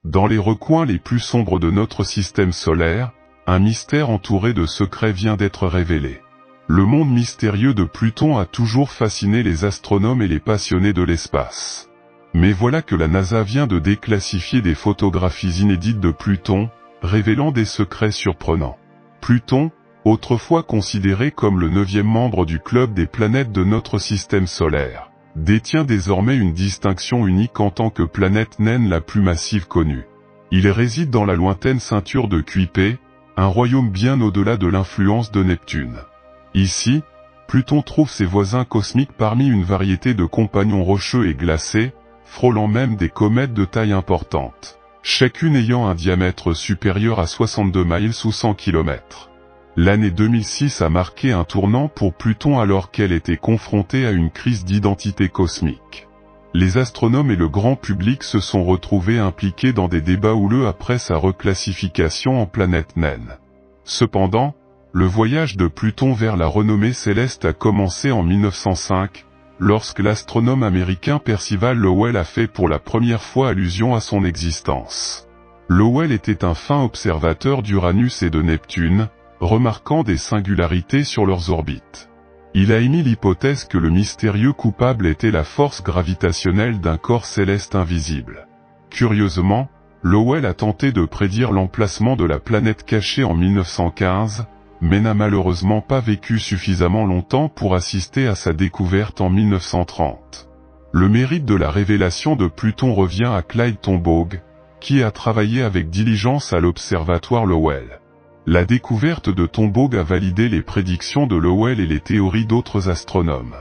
Dans les recoins les plus sombres de notre système solaire, un mystère entouré de secrets vient d'être révélé. Le monde mystérieux de Pluton a toujours fasciné les astronomes et les passionnés de l'espace. Mais voilà que la NASA vient de déclassifier des photographies inédites de Pluton, révélant des secrets surprenants. Pluton, autrefois considéré comme le 9e membre du club des planètes de notre système solaire, détient désormais une distinction unique en tant que planète naine la plus massive connue. Il réside dans la lointaine ceinture de Kuiper, un royaume bien au-delà de l'influence de Neptune. Ici, Pluton trouve ses voisins cosmiques parmi une variété de compagnons rocheux et glacés, frôlant même des comètes de taille importante, chacune ayant un diamètre supérieur à 62 miles ou 100 km. L'année 2006 a marqué un tournant pour Pluton alors qu'elle était confrontée à une crise d'identité cosmique. Les astronomes et le grand public se sont retrouvés impliqués dans des débats houleux après sa reclassification en planète naine. Cependant, le voyage de Pluton vers la renommée céleste a commencé en 1905, lorsque l'astronome américain Percival Lowell a fait pour la première fois allusion à son existence. Lowell était un fin observateur d'Uranus et de Neptune, remarquant des singularités sur leurs orbites. Il a émis l'hypothèse que le mystérieux coupable était la force gravitationnelle d'un corps céleste invisible. Curieusement, Lowell a tenté de prédire l'emplacement de la planète cachée en 1915, mais n'a malheureusement pas vécu suffisamment longtemps pour assister à sa découverte en 1930. Le mérite de la révélation de Pluton revient à Clyde Tombaugh, qui a travaillé avec diligence à l'observatoire Lowell. La découverte de Tombaugh a validé les prédictions de Lowell et les théories d'autres astronomes.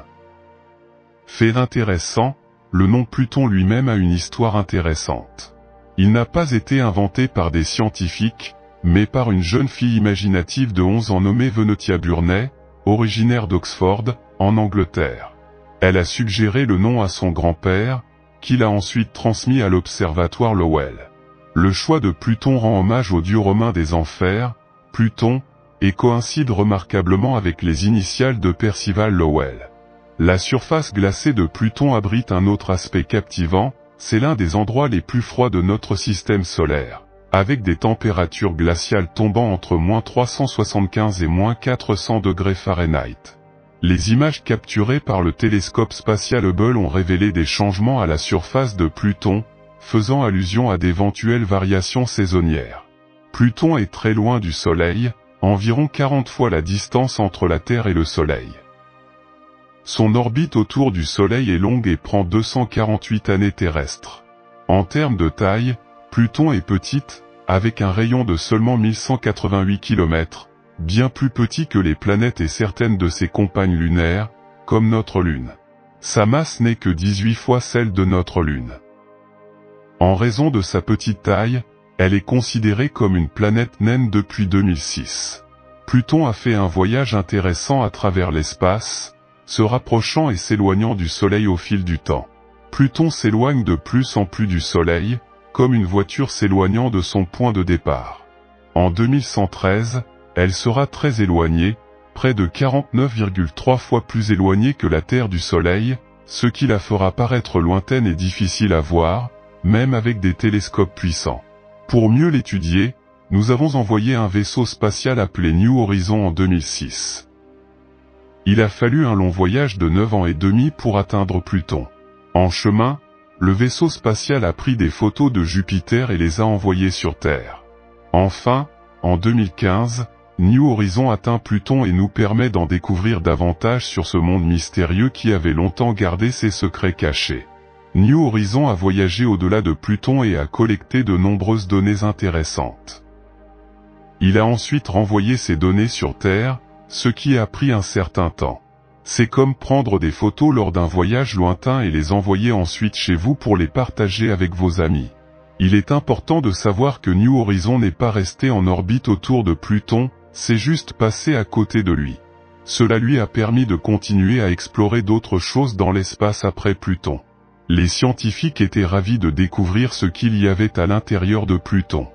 Fait intéressant, le nom Pluton lui-même a une histoire intéressante. Il n'a pas été inventé par des scientifiques, mais par une jeune fille imaginative de 11 ans nommée Venetia Burney, originaire d'Oxford, en Angleterre. Elle a suggéré le nom à son grand-père, qui l'a ensuite transmis à l'observatoire Lowell. Le choix de Pluton rend hommage au dieu romain des enfers, Pluton, et coïncide remarquablement avec les initiales de Percival Lowell. La surface glacée de Pluton abrite un autre aspect captivant, c'est l'un des endroits les plus froids de notre système solaire, avec des températures glaciales tombant entre -375 et -400 degrés Fahrenheit. Les images capturées par le télescope spatial Hubble ont révélé des changements à la surface de Pluton, faisant allusion à d'éventuelles variations saisonnières. Pluton est très loin du Soleil, environ 40 fois la distance entre la Terre et le Soleil. Son orbite autour du Soleil est longue et prend 248 années terrestres. En termes de taille, Pluton est petite, avec un rayon de seulement 1188 km, bien plus petit que les planètes et certaines de ses compagnes lunaires, comme notre Lune. Sa masse n'est que 18 fois celle de notre Lune. En raison de sa petite taille, elle est considérée comme une planète naine depuis 2006. Pluton a fait un voyage intéressant à travers l'espace, se rapprochant et s'éloignant du Soleil au fil du temps. Pluton s'éloigne de plus en plus du Soleil, comme une voiture s'éloignant de son point de départ. En 2113, elle sera très éloignée, près de 49,3 fois plus éloignée que la Terre du Soleil, ce qui la fera paraître lointaine et difficile à voir, même avec des télescopes puissants. Pour mieux l'étudier, nous avons envoyé un vaisseau spatial appelé New Horizon en 2006. Il a fallu un long voyage de 9 ans et demi pour atteindre Pluton. En chemin, le vaisseau spatial a pris des photos de Jupiter et les a envoyées sur Terre. Enfin, en 2015, New Horizon atteint Pluton et nous permet d'en découvrir davantage sur ce monde mystérieux qui avait longtemps gardé ses secrets cachés. New Horizon a voyagé au-delà de Pluton et a collecté de nombreuses données intéressantes. Il a ensuite renvoyé ces données sur Terre, ce qui a pris un certain temps. C'est comme prendre des photos lors d'un voyage lointain et les envoyer ensuite chez vous pour les partager avec vos amis. Il est important de savoir que New Horizon n'est pas resté en orbite autour de Pluton, c'est juste passé à côté de lui. Cela lui a permis de continuer à explorer d'autres choses dans l'espace après Pluton. Les scientifiques étaient ravis de découvrir ce qu'il y avait à l'intérieur de Pluton.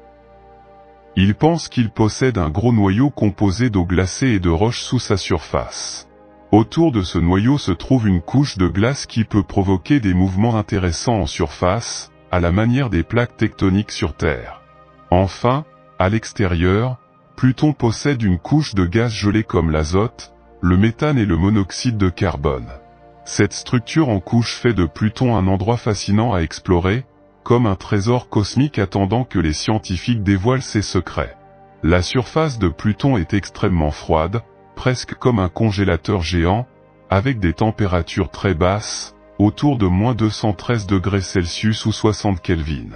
Ils pensent qu'il possède un gros noyau composé d'eau glacée et de roches sous sa surface. Autour de ce noyau se trouve une couche de glace qui peut provoquer des mouvements intéressants en surface, à la manière des plaques tectoniques sur Terre. Enfin, à l'extérieur, Pluton possède une couche de gaz gelés comme l'azote, le méthane et le monoxyde de carbone. Cette structure en couche fait de Pluton un endroit fascinant à explorer, comme un trésor cosmique attendant que les scientifiques dévoilent ses secrets. La surface de Pluton est extrêmement froide, presque comme un congélateur géant, avec des températures très basses, autour de -213 degrés Celsius ou 60 Kelvin.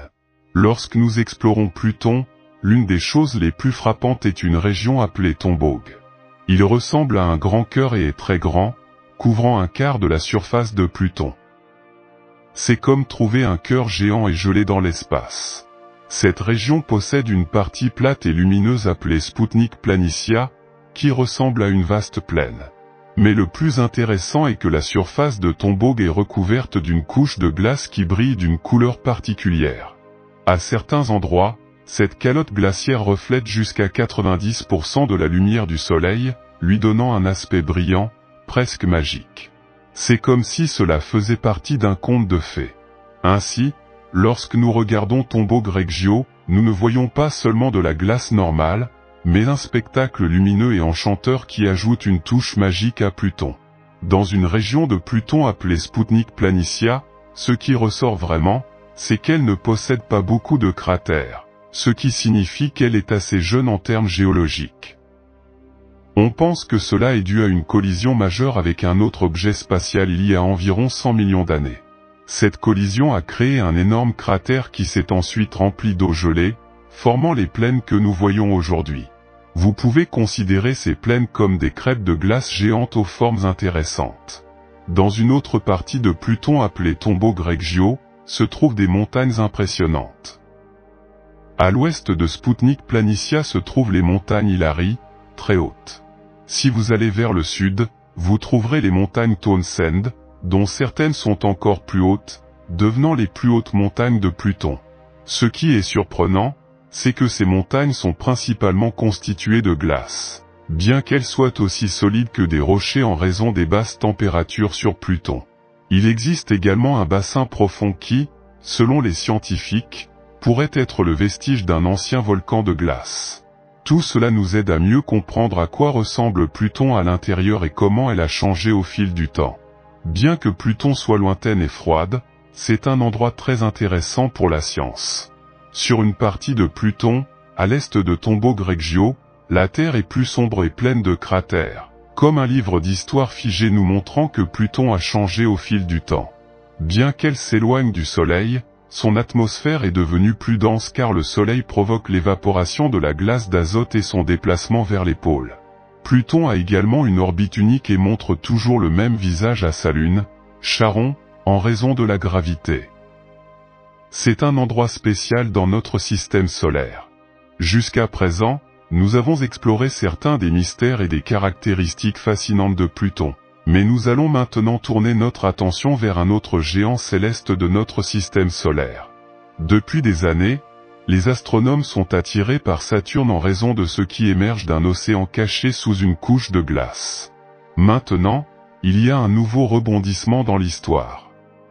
Lorsque nous explorons Pluton, l'une des choses les plus frappantes est une région appelée Tombaugh. Il ressemble à un grand cœur et est très grand, couvrant un quart de la surface de Pluton. C'est comme trouver un cœur géant et gelé dans l'espace. Cette région possède une partie plate et lumineuse appelée Sputnik Planitia, qui ressemble à une vaste plaine. Mais le plus intéressant est que la surface de Tombaugh est recouverte d'une couche de glace qui brille d'une couleur particulière. À certains endroits, cette calotte glaciaire reflète jusqu'à 90% de la lumière du soleil, lui donnant un aspect brillant, presque magique. C'est comme si cela faisait partie d'un conte de fées. Ainsi, lorsque nous regardons Tombaugh Reggio, nous ne voyons pas seulement de la glace normale, mais un spectacle lumineux et enchanteur qui ajoute une touche magique à Pluton. Dans une région de Pluton appelée Sputnik Planitia, ce qui ressort vraiment, c'est qu'elle ne possède pas beaucoup de cratères, ce qui signifie qu'elle est assez jeune en termes géologiques. On pense que cela est dû à une collision majeure avec un autre objet spatial il y a environ 100 millions d'années. Cette collision a créé un énorme cratère qui s'est ensuite rempli d'eau gelée, formant les plaines que nous voyons aujourd'hui. Vous pouvez considérer ces plaines comme des crêpes de glace géantes aux formes intéressantes. Dans une autre partie de Pluton appelée Tombaugh Reggio, se trouvent des montagnes impressionnantes. À l'ouest de Sputnik Planitia se trouvent les montagnes Hilary, très hautes. Si vous allez vers le sud, vous trouverez les montagnes Townsend, dont certaines sont encore plus hautes, devenant les plus hautes montagnes de Pluton. Ce qui est surprenant, c'est que ces montagnes sont principalement constituées de glace, bien qu'elles soient aussi solides que des rochers en raison des basses températures sur Pluton. Il existe également un bassin profond qui, selon les scientifiques, pourrait être le vestige d'un ancien volcan de glace. Tout cela nous aide à mieux comprendre à quoi ressemble Pluton à l'intérieur et comment elle a changé au fil du temps. Bien que Pluton soit lointaine et froide, c'est un endroit très intéressant pour la science. Sur une partie de Pluton, à l'est de Tombaugh Reggio, la Terre est plus sombre et pleine de cratères, comme un livre d'histoire figé nous montrant que Pluton a changé au fil du temps. Bien qu'elle s'éloigne du Soleil, son atmosphère est devenue plus dense car le Soleil provoque l'évaporation de la glace d'azote et son déplacement vers les pôles. Pluton a également une orbite unique et montre toujours le même visage à sa lune, Charon, en raison de la gravité. C'est un endroit spécial dans notre système solaire. Jusqu'à présent, nous avons exploré certains des mystères et des caractéristiques fascinantes de Pluton. Mais nous allons maintenant tourner notre attention vers un autre géant céleste de notre système solaire. Depuis des années, les astronomes sont attirés par Saturne en raison de ce qui émerge d'un océan caché sous une couche de glace. Maintenant, il y a un nouveau rebondissement dans l'histoire.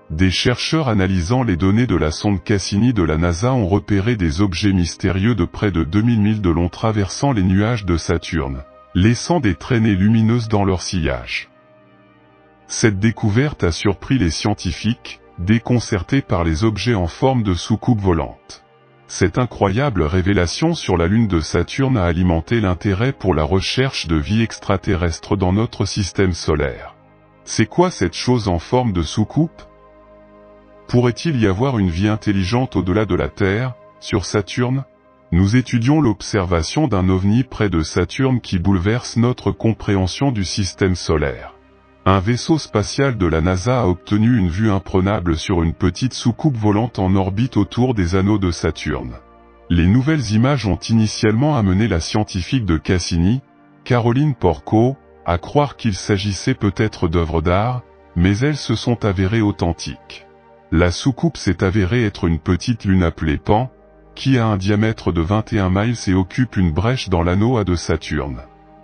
Des chercheurs analysant les données de la sonde Cassini de la NASA ont repéré des objets mystérieux de près de 2000 milles de long traversant les nuages de Saturne, laissant des traînées lumineuses dans leur sillage. Cette découverte a surpris les scientifiques, déconcertés par les objets en forme de soucoupe volante. Cette incroyable révélation sur la Lune de Saturne a alimenté l'intérêt pour la recherche de vie extraterrestre dans notre système solaire. C'est quoi cette chose en forme de soucoupe? Pourrait-il y avoir une vie intelligente au-delà de la Terre, sur Saturne? Nous étudions l'observation d'un ovni près de Saturne qui bouleverse notre compréhension du système solaire. Un vaisseau spatial de la NASA a obtenu une vue imprenable sur une petite soucoupe volante en orbite autour des anneaux de Saturne. Les nouvelles images ont initialement amené la scientifique de Cassini, Caroline Porco, à croire qu'il s'agissait peut-être d'œuvres d'art, mais elles se sont avérées authentiques. La soucoupe s'est avérée être une petite lune appelée Pan, qui a un diamètre de 21 miles et occupe une brèche dans l'anneau A de Saturne.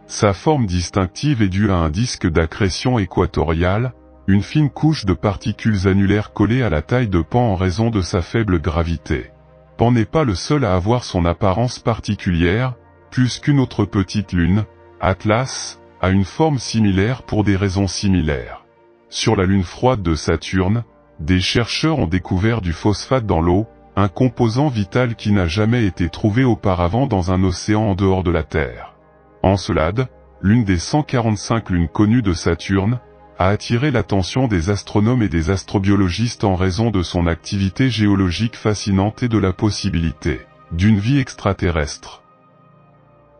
Sa forme distinctive est due à un disque d'accrétion équatoriale, une fine couche de particules annulaires collée à la taille de Pan en raison de sa faible gravité. Pan n'est pas le seul à avoir son apparence particulière, plus qu'une autre petite lune, Atlas, a une forme similaire pour des raisons similaires. Sur la lune froide de Saturne, des chercheurs ont découvert du phosphate dans l'eau, un composant vital qui n'a jamais été trouvé auparavant dans un océan en dehors de la Terre. Encelade, l'une des 145 lunes connues de Saturne, a attiré l'attention des astronomes et des astrobiologistes en raison de son activité géologique fascinante et de la possibilité d'une vie extraterrestre.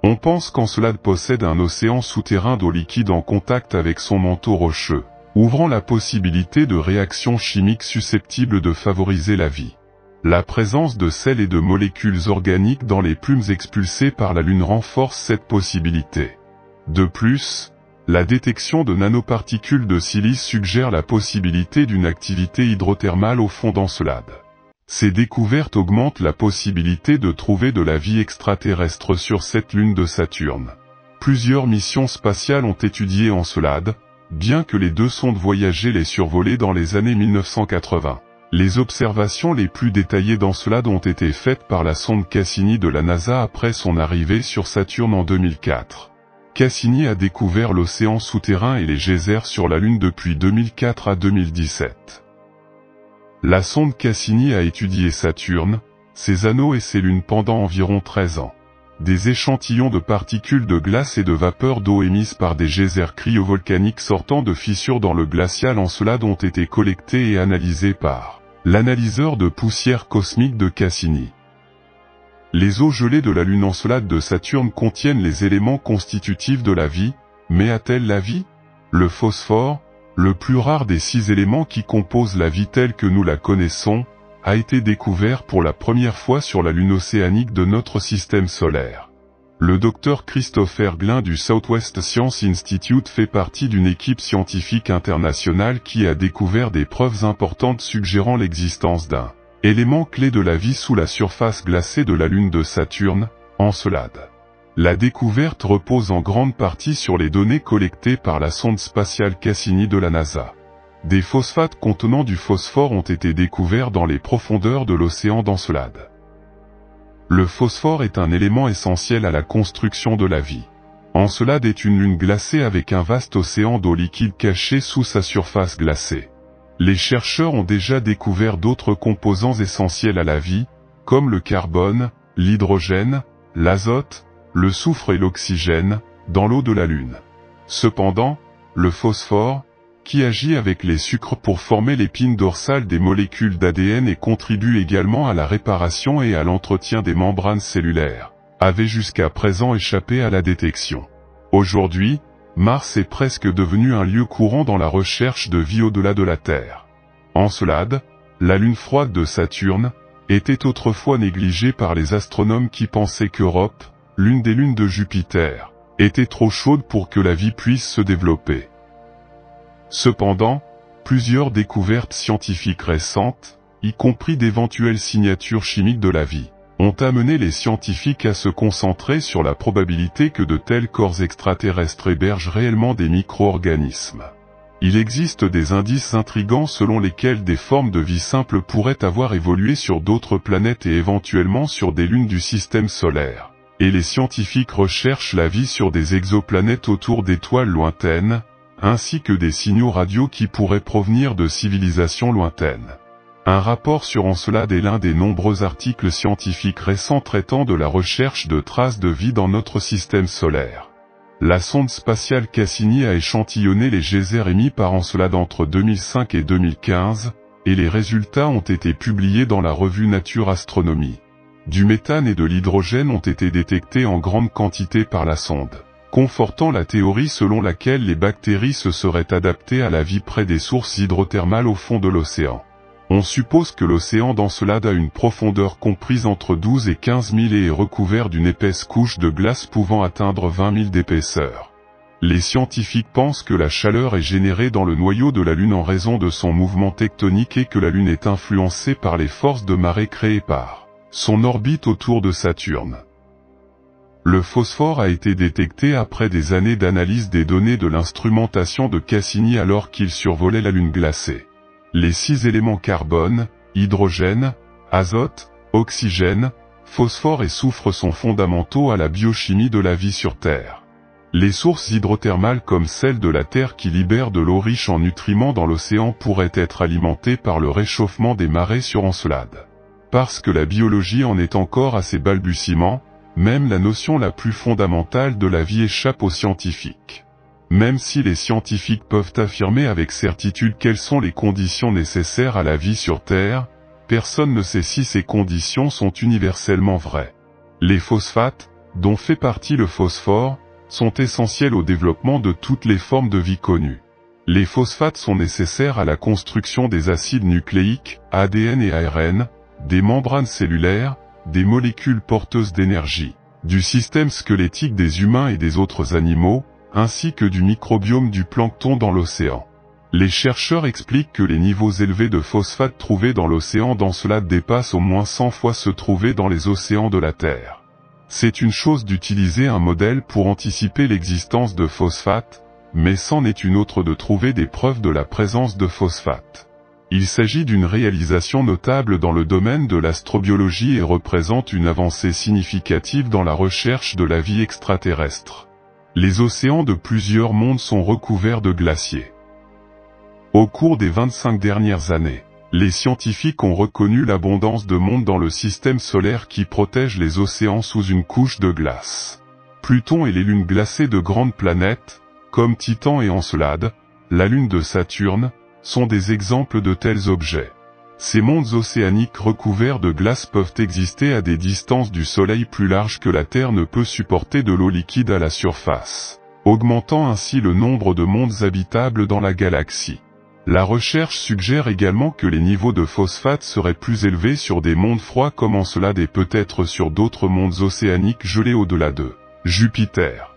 On pense qu'Encelade possède un océan souterrain d'eau liquide en contact avec son manteau rocheux, ouvrant la possibilité de réactions chimiques susceptibles de favoriser la vie. La présence de sel et de molécules organiques dans les plumes expulsées par la Lune renforce cette possibilité. De plus, la détection de nanoparticules de silice suggère la possibilité d'une activité hydrothermale au fond d'Encelade. Ces découvertes augmentent la possibilité de trouver de la vie extraterrestre sur cette lune de Saturne. Plusieurs missions spatiales ont étudié Encelade, bien que les deux sondes voyagées l'aient survolé dans les années 1980. Les observations les plus détaillées d'Encelade ont été faites par la sonde Cassini de la NASA après son arrivée sur Saturne en 2004. Cassini a découvert l'océan souterrain et les geysers sur la Lune depuis 2004 à 2017. La sonde Cassini a étudié Saturne, ses anneaux et ses lunes pendant environ 13 ans. Des échantillons de particules de glace et de vapeur d'eau émises par des geysers cryovolcaniques sortant de fissures dans le glacial Encelade ont été collectés et analysés par l'analyseur de poussière cosmique de Cassini. Les eaux gelées de la lune Encelade de Saturne contiennent les éléments constitutifs de la vie, mais a-t-elle la vie? Le phosphore, le plus rare des 6 éléments qui composent la vie telle que nous la connaissons, a été découvert pour la première fois sur la lune océanique de notre système solaire. Le docteur Christopher Glynn du Southwest Science Institute fait partie d'une équipe scientifique internationale qui a découvert des preuves importantes suggérant l'existence d'un élément clé de la vie sous la surface glacée de la lune de Saturne, Encelade. La découverte repose en grande partie sur les données collectées par la sonde spatiale Cassini de la NASA. Des phosphates contenant du phosphore ont été découverts dans les profondeurs de l'océan d'Encelade. Le phosphore est un élément essentiel à la construction de la vie. Encelade est une lune glacée avec un vaste océan d'eau liquide caché sous sa surface glacée. Les chercheurs ont déjà découvert d'autres composants essentiels à la vie, comme le carbone, l'hydrogène, l'azote, le soufre et l'oxygène, dans l'eau de la Lune. Cependant, le phosphore, qui agit avec les sucres pour former l'épine dorsale des molécules d'ADN et contribue également à la réparation et à l'entretien des membranes cellulaires, avait jusqu'à présent échappé à la détection. Aujourd'hui, Mars est presque devenu un lieu courant dans la recherche de vie au-delà de la Terre. Encelade, la lune froide de Saturne, était autrefois négligée par les astronomes qui pensaient qu'Europe, l'une des lunes de Jupiter, était trop chaude pour que la vie puisse se développer. Cependant, plusieurs découvertes scientifiques récentes, y compris d'éventuelles signatures chimiques de la vie, ont amené les scientifiques à se concentrer sur la probabilité que de tels corps extraterrestres hébergent réellement des micro-organismes. Il existe des indices intrigants selon lesquels des formes de vie simples pourraient avoir évolué sur d'autres planètes et éventuellement sur des lunes du système solaire. Et les scientifiques recherchent la vie sur des exoplanètes autour d'étoiles lointaines, ainsi que des signaux radio qui pourraient provenir de civilisations lointaines. Un rapport sur Encelade est l'un des nombreux articles scientifiques récents traitant de la recherche de traces de vie dans notre système solaire. La sonde spatiale Cassini a échantillonné les geysers émis par Encelade entre 2005 et 2015, et les résultats ont été publiés dans la revue Nature Astronomy. Du méthane et de l'hydrogène ont été détectés en grande quantité par la sonde, confortant la théorie selon laquelle les bactéries se seraient adaptées à la vie près des sources hydrothermales au fond de l'océan. On suppose que l'océan d'Encelade a une profondeur comprise entre 12 et 15 000 et est recouvert d'une épaisse couche de glace pouvant atteindre 20 000 d'épaisseur. Les scientifiques pensent que la chaleur est générée dans le noyau de la Lune en raison de son mouvement tectonique et que la Lune est influencée par les forces de marée créées par son orbite autour de Saturne. Le phosphore a été détecté après des années d'analyse des données de l'instrumentation de Cassini alors qu'il survolait la Lune glacée. Les 6 éléments carbone, hydrogène, azote, oxygène, phosphore et soufre sont fondamentaux à la biochimie de la vie sur Terre. Les sources hydrothermales comme celles de la Terre qui libèrent de l'eau riche en nutriments dans l'océan pourraient être alimentées par le réchauffement des marées sur Encelade. Parce que la biologie en est encore à ses balbutiements, même la notion la plus fondamentale de la vie échappe aux scientifiques. Même si les scientifiques peuvent affirmer avec certitude quelles sont les conditions nécessaires à la vie sur Terre, personne ne sait si ces conditions sont universellement vraies. Les phosphates, dont fait partie le phosphore, sont essentiels au développement de toutes les formes de vie connues. Les phosphates sont nécessaires à la construction des acides nucléiques, ADN et ARN, des membranes cellulaires, des molécules porteuses d'énergie, du système squelettique des humains et des autres animaux, ainsi que du microbiome du plancton dans l'océan. Les chercheurs expliquent que les niveaux élevés de phosphate trouvés dans l'océan d'Encelade dépassent au moins 100 fois ceux trouvés dans les océans de la Terre. C'est une chose d'utiliser un modèle pour anticiper l'existence de phosphate, mais c'en est une autre de trouver des preuves de la présence de phosphate. Il s'agit d'une réalisation notable dans le domaine de l'astrobiologie et représente une avancée significative dans la recherche de la vie extraterrestre. Les océans de plusieurs mondes sont recouverts de glaciers. Au cours des 25 dernières années, les scientifiques ont reconnu l'abondance de mondes dans le système solaire qui protègent les océans sous une couche de glace. Pluton et les lunes glacées de grandes planètes, comme Titan et Encelade, la lune de Saturne, sont des exemples de tels objets. Ces mondes océaniques recouverts de glace peuvent exister à des distances du Soleil plus larges que la Terre ne peut supporter de l'eau liquide à la surface, augmentant ainsi le nombre de mondes habitables dans la galaxie. La recherche suggère également que les niveaux de phosphate seraient plus élevés sur des mondes froids comme Encelade et peut-être sur d'autres mondes océaniques gelés au-delà de Jupiter.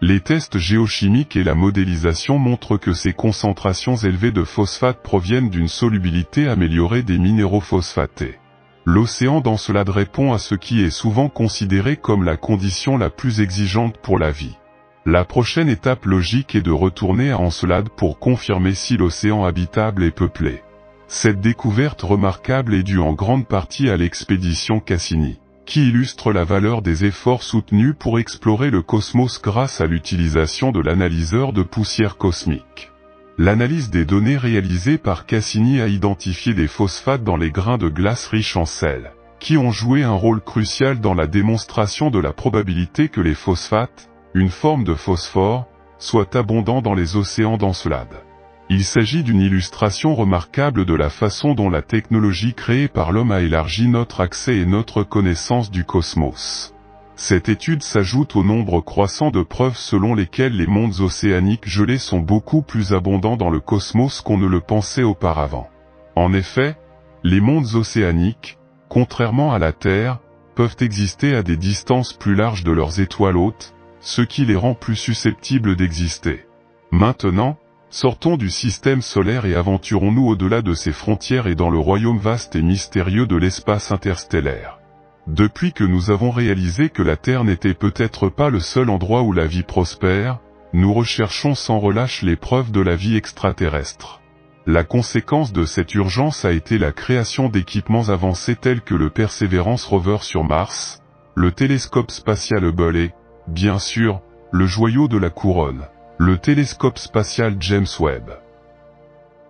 Les tests géochimiques et la modélisation montrent que ces concentrations élevées de phosphate proviennent d'une solubilité améliorée des minéraux phosphatés. L'océan d'Encelade répond à ce qui est souvent considéré comme la condition la plus exigeante pour la vie. La prochaine étape logique est de retourner à Encelade pour confirmer si l'océan habitable est peuplé. Cette découverte remarquable est due en grande partie à l'expédition Cassini, qui illustre la valeur des efforts soutenus pour explorer le cosmos grâce à l'utilisation de l'analyseur de poussière cosmique. L'analyse des données réalisées par Cassini a identifié des phosphates dans les grains de glace riches en sel, qui ont joué un rôle crucial dans la démonstration de la probabilité que les phosphates, une forme de phosphore, soient abondants dans les océans d'Encelade. Il s'agit d'une illustration remarquable de la façon dont la technologie créée par l'homme a élargi notre accès et notre connaissance du cosmos. Cette étude s'ajoute au nombre croissant de preuves selon lesquelles les mondes océaniques gelés sont beaucoup plus abondants dans le cosmos qu'on ne le pensait auparavant. En effet, les mondes océaniques, contrairement à la Terre, peuvent exister à des distances plus larges de leurs étoiles hôtes, ce qui les rend plus susceptibles d'exister. Maintenant, sortons du système solaire et aventurons-nous au-delà de ses frontières et dans le royaume vaste et mystérieux de l'espace interstellaire. Depuis que nous avons réalisé que la Terre n'était peut-être pas le seul endroit où la vie prospère, nous recherchons sans relâche les preuves de la vie extraterrestre. La conséquence de cette urgence a été la création d'équipements avancés tels que le Perseverance Rover sur Mars, le télescope spatial Hubble et, bien sûr, le joyau de la couronne, le télescope spatial James Webb.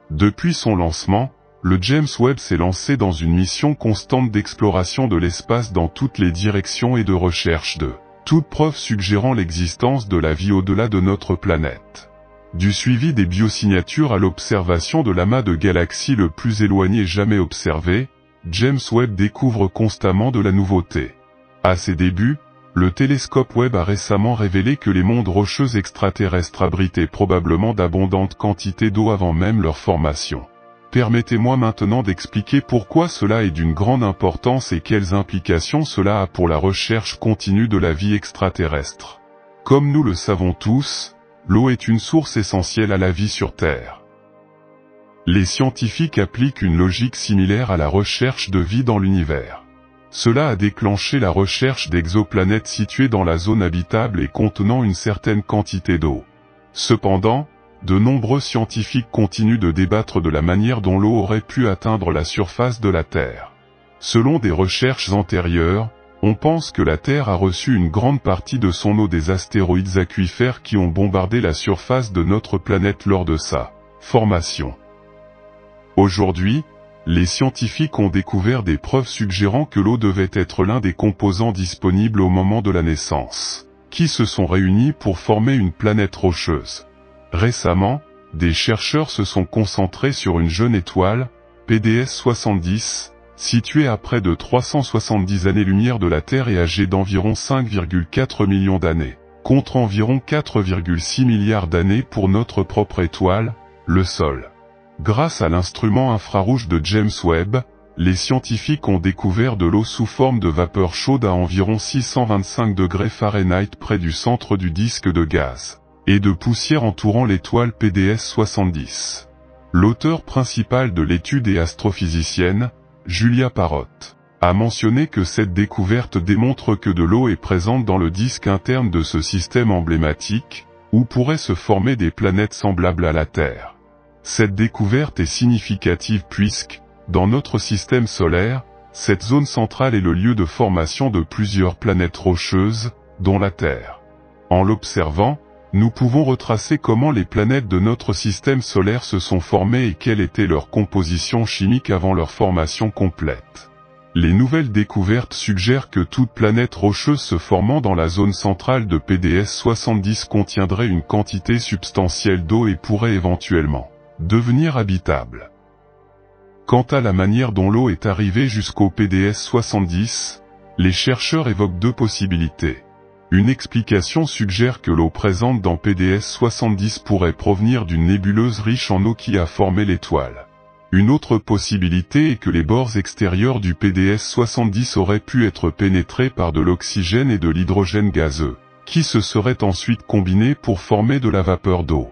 Depuis son lancement, le James Webb s'est lancé dans une mission constante d'exploration de l'espace dans toutes les directions et de recherche de toute preuve suggérant l'existence de la vie au-delà de notre planète. Du suivi des biosignatures à l'observation de l'amas de galaxies le plus éloigné jamais observé, James Webb découvre constamment de la nouveauté. À ses débuts, le télescope Webb a récemment révélé que les mondes rocheux extraterrestres abritaient probablement d'abondantes quantités d'eau avant même leur formation. Permettez-moi maintenant d'expliquer pourquoi cela est d'une grande importance et quelles implications cela a pour la recherche continue de la vie extraterrestre. Comme nous le savons tous, l'eau est une source essentielle à la vie sur Terre. Les scientifiques appliquent une logique similaire à la recherche de vie dans l'univers. Cela a déclenché la recherche d'exoplanètes situées dans la zone habitable et contenant une certaine quantité d'eau. Cependant, de nombreux scientifiques continuent de débattre de la manière dont l'eau aurait pu atteindre la surface de la Terre. Selon des recherches antérieures, on pense que la Terre a reçu une grande partie de son eau des astéroïdes aquifères qui ont bombardé la surface de notre planète lors de sa formation. Aujourd'hui, les scientifiques ont découvert des preuves suggérant que l'eau devait être l'un des composants disponibles au moment de la naissance, qui se sont réunis pour former une planète rocheuse. Récemment, des chercheurs se sont concentrés sur une jeune étoile, PDS 70, située à près de 370 années-lumière de la Terre et âgée d'environ 5,4 millions d'années, contre environ 4,6 milliards d'années pour notre propre étoile, le Sol. Grâce à l'instrument infrarouge de James Webb, les scientifiques ont découvert de l'eau sous forme de vapeur chaude à environ 625 degrés Fahrenheit près du centre du disque de gaz, et de poussière entourant l'étoile PDS 70. L'auteur principal de l'étude et astrophysicienne, Julia Parrott, a mentionné que cette découverte démontre que de l'eau est présente dans le disque interne de ce système emblématique, où pourraient se former des planètes semblables à la Terre. Cette découverte est significative puisque, dans notre système solaire, cette zone centrale est le lieu de formation de plusieurs planètes rocheuses, dont la Terre. En l'observant, nous pouvons retracer comment les planètes de notre système solaire se sont formées et quelle était leur composition chimique avant leur formation complète. Les nouvelles découvertes suggèrent que toute planète rocheuse se formant dans la zone centrale de PDS 70 contiendrait une quantité substantielle d'eau et pourrait éventuellement devenir habitable. Quant à la manière dont l'eau est arrivée jusqu'au PDS 70, les chercheurs évoquent deux possibilités. Une explication suggère que l'eau présente dans PDS 70 pourrait provenir d'une nébuleuse riche en eau qui a formé l'étoile. Une autre possibilité est que les bords extérieurs du PDS 70 auraient pu être pénétrés par de l'oxygène et de l'hydrogène gazeux, qui se seraient ensuite combinés pour former de la vapeur d'eau.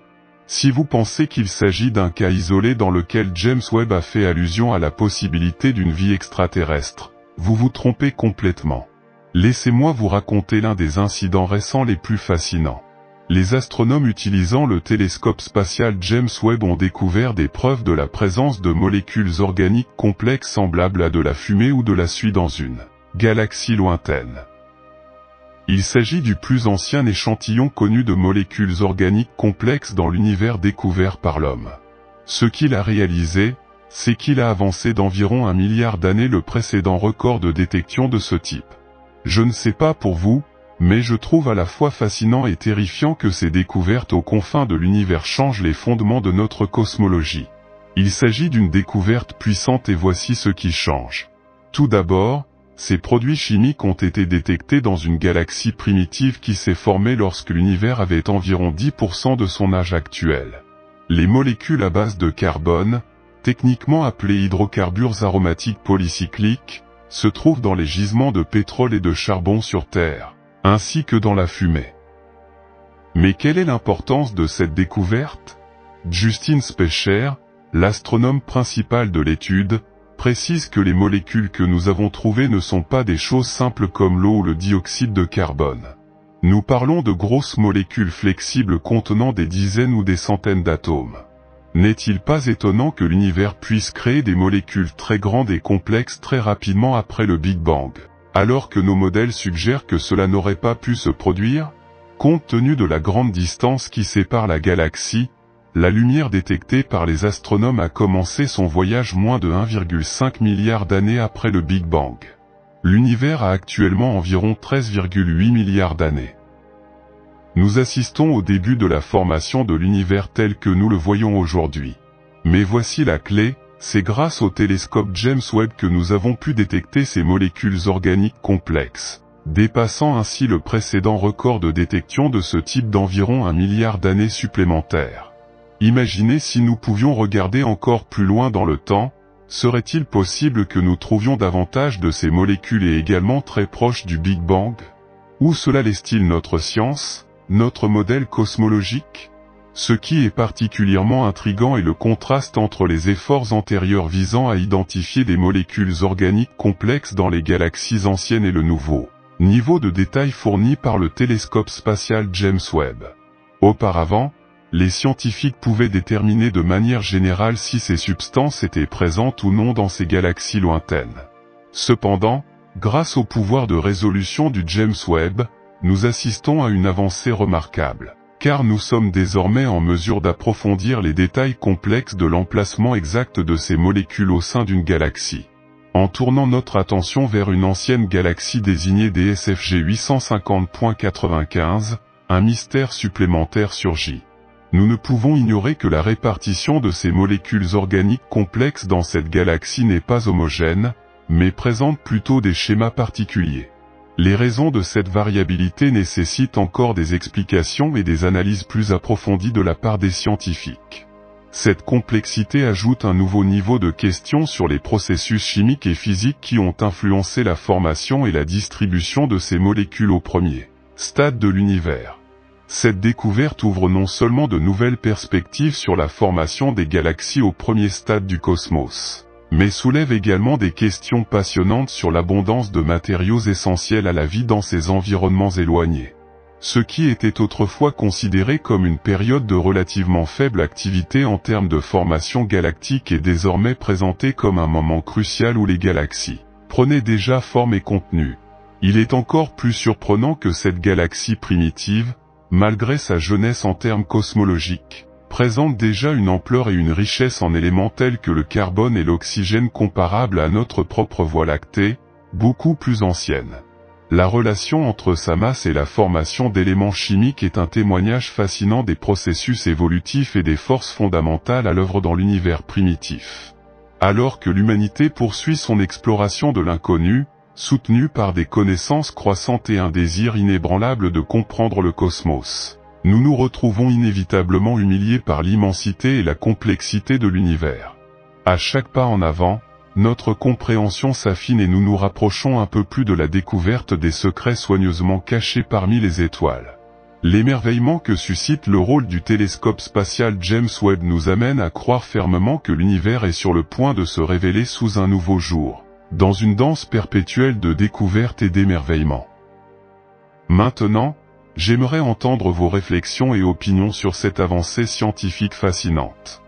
Si vous pensez qu'il s'agit d'un cas isolé dans lequel James Webb a fait allusion à la possibilité d'une vie extraterrestre, vous vous trompez complètement. Laissez-moi vous raconter l'un des incidents récents les plus fascinants. Les astronomes utilisant le télescope spatial James Webb ont découvert des preuves de la présence de molécules organiques complexes semblables à de la fumée ou de la suie dans une galaxie lointaine. Il s'agit du plus ancien échantillon connu de molécules organiques complexes dans l'univers découvert par l'homme. Ce qu'il a réalisé, c'est qu'il a avancé d'environ 1 milliard d'années le précédent record de détection de ce type. Je ne sais pas pour vous, mais je trouve à la fois fascinant et terrifiant que ces découvertes aux confins de l'univers changent les fondements de notre cosmologie. Il s'agit d'une découverte puissante et voici ce qui change. Tout d'abord, ces produits chimiques ont été détectés dans une galaxie primitive qui s'est formée lorsque l'univers avait environ 10% de son âge actuel. Les molécules à base de carbone, techniquement appelées hydrocarbures aromatiques polycycliques, se trouvent dans les gisements de pétrole et de charbon sur Terre, ainsi que dans la fumée. Mais quelle est l'importance de cette découverte? Justin Specher, l'astronome principal de l'étude, précise que les molécules que nous avons trouvées ne sont pas des choses simples comme l'eau ou le dioxyde de carbone. Nous parlons de grosses molécules flexibles contenant des dizaines ou des centaines d'atomes. N'est-il pas étonnant que l'univers puisse créer des molécules très grandes et complexes très rapidement après le Big Bang, alors que nos modèles suggèrent que cela n'aurait pas pu se produire? Compte tenu de la grande distance qui sépare la galaxie, la lumière détectée par les astronomes a commencé son voyage moins de 1,5 milliard d'années après le Big Bang. L'univers a actuellement environ 13,8 milliards d'années. Nous assistons au début de la formation de l'univers tel que nous le voyons aujourd'hui. Mais voici la clé, c'est grâce au télescope James Webb que nous avons pu détecter ces molécules organiques complexes, dépassant ainsi le précédent record de détection de ce type d'environ 1 milliard d'années supplémentaires. Imaginez si nous pouvions regarder encore plus loin dans le temps, serait-il possible que nous trouvions davantage de ces molécules et également très proches du Big Bang? Où cela laisse-t-il notre science, notre modèle cosmologique? Ce qui est particulièrement intriguant est le contraste entre les efforts antérieurs visant à identifier des molécules organiques complexes dans les galaxies anciennes et le nouveau niveau de détail fourni par le télescope spatial James Webb. Auparavant, les scientifiques pouvaient déterminer de manière générale si ces substances étaient présentes ou non dans ces galaxies lointaines. Cependant, grâce au pouvoir de résolution du James Webb, nous assistons à une avancée remarquable, car nous sommes désormais en mesure d'approfondir les détails complexes de l'emplacement exact de ces molécules au sein d'une galaxie. En tournant notre attention vers une ancienne galaxie désignée DSFG 850.95, un mystère supplémentaire surgit. Nous ne pouvons ignorer que la répartition de ces molécules organiques complexes dans cette galaxie n'est pas homogène, mais présente plutôt des schémas particuliers. Les raisons de cette variabilité nécessitent encore des explications et des analyses plus approfondies de la part des scientifiques. Cette complexité ajoute un nouveau niveau de questions sur les processus chimiques et physiques qui ont influencé la formation et la distribution de ces molécules au premier stade de l'univers. Cette découverte ouvre non seulement de nouvelles perspectives sur la formation des galaxies au premier stade du cosmos, mais soulève également des questions passionnantes sur l'abondance de matériaux essentiels à la vie dans ces environnements éloignés. Ce qui était autrefois considéré comme une période de relativement faible activité en termes de formation galactique est désormais présenté comme un moment crucial où les galaxies prenaient déjà forme et contenu. Il est encore plus surprenant que cette galaxie primitive, malgré sa jeunesse en termes cosmologiques, présente déjà une ampleur et une richesse en éléments tels que le carbone et l'oxygène comparables à notre propre Voie lactée, beaucoup plus ancienne. La relation entre sa masse et la formation d'éléments chimiques est un témoignage fascinant des processus évolutifs et des forces fondamentales à l'œuvre dans l'univers primitif. Alors que l'humanité poursuit son exploration de l'inconnu, soutenue par des connaissances croissantes et un désir inébranlable de comprendre le cosmos, nous nous retrouvons inévitablement humiliés par l'immensité et la complexité de l'univers. À chaque pas en avant, notre compréhension s'affine et nous nous rapprochons un peu plus de la découverte des secrets soigneusement cachés parmi les étoiles. L'émerveillement que suscite le rôle du télescope spatial James Webb nous amène à croire fermement que l'univers est sur le point de se révéler sous un nouveau jour, dans une danse perpétuelle de découverte et d'émerveillement. Maintenant, j'aimerais entendre vos réflexions et opinions sur cette avancée scientifique fascinante.